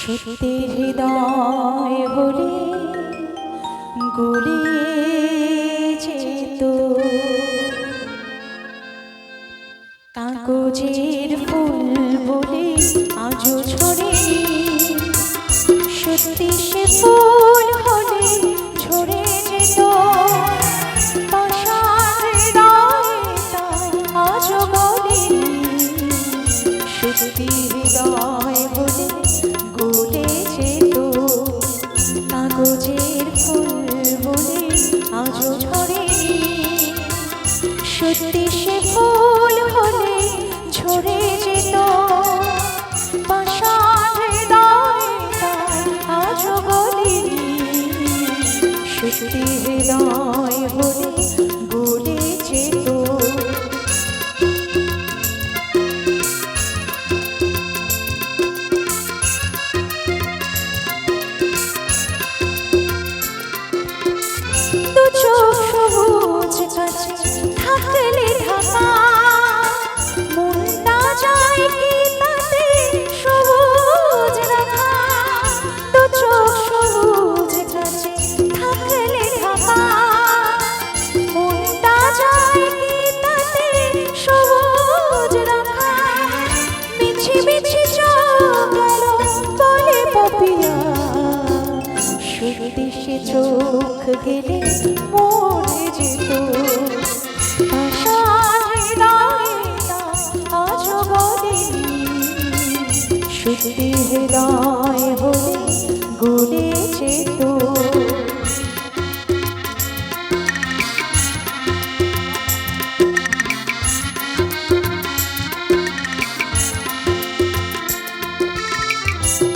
সত্যি হৃদয় হলে গলিয়ে যেত কাগজের ফুল বলে আজও ঝরেনি। সত্যি সে ফুল হলে ঝরে যেত পাষাণ হৃদয়ে তাই আজও গলেনি। সত্যি হৃদয় বলে গলে যেত কাগজের ফুল বলে আজও ঝরেনি। সত্যি সে ফুল হলে ঝরে যেত পাষাণ হৃদয়ে তাই আজও গলেনি। সত্যি হৃদয় বলে গলে যেত। দু চোখ সবুজ গাছে থাকলে ঢাকা মনটা যায় কি তাতে সবুজ রাখা। দু চোখ সবুজ গাছে থাকলে ঢাকা মনটা যায় কি তাতে সবুজ রাখা। মিছি মিছি চোখ গেল বলে পপিয়া সত্যি সে চোখ গেলে মরে যেত পাষাণ হৃদয়ে তাই আজও গলেনি। সত্যি হৃদয় হলে গলে যেত।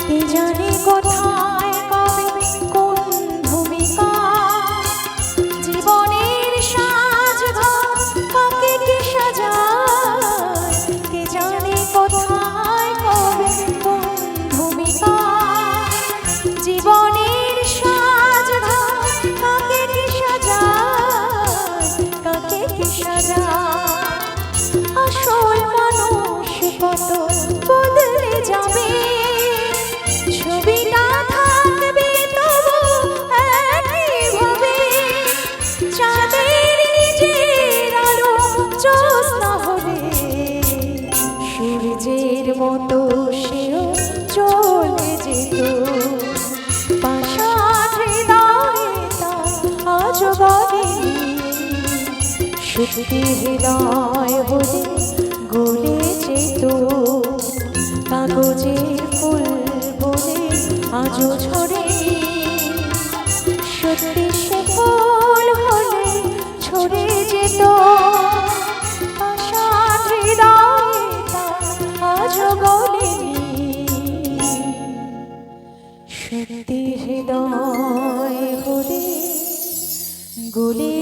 কে জানে কোথায় কবে কোন ভূমিকা জীবনের সাজঘর কাকে কে সাজায়। কে জানে কোথায় কবে কোন ভূমিকা জীবনের সাজঘর কাকে কে সাজায়। কাকে কে সাজায় আসল মানুষ কত বদলে যাবে ছবিটা থাকবে তবু একইভাবে। চাঁদের নিজের আলো জ্যোৎস্না হলে সূর্যের মতো সেও চলে যেত পাষাণ হৃদয়ে তাই আজও গলেনি। সত্যি হৃদয় হলে গলে যেত কাগজের ফুল বলে আজও ঝরেনি। সত্যি সে ফুল হলে ঝরে যেত পাষাণ হৃদয়ে তাই আজও গলেনি। সত্যি হৃদয় হলে গলে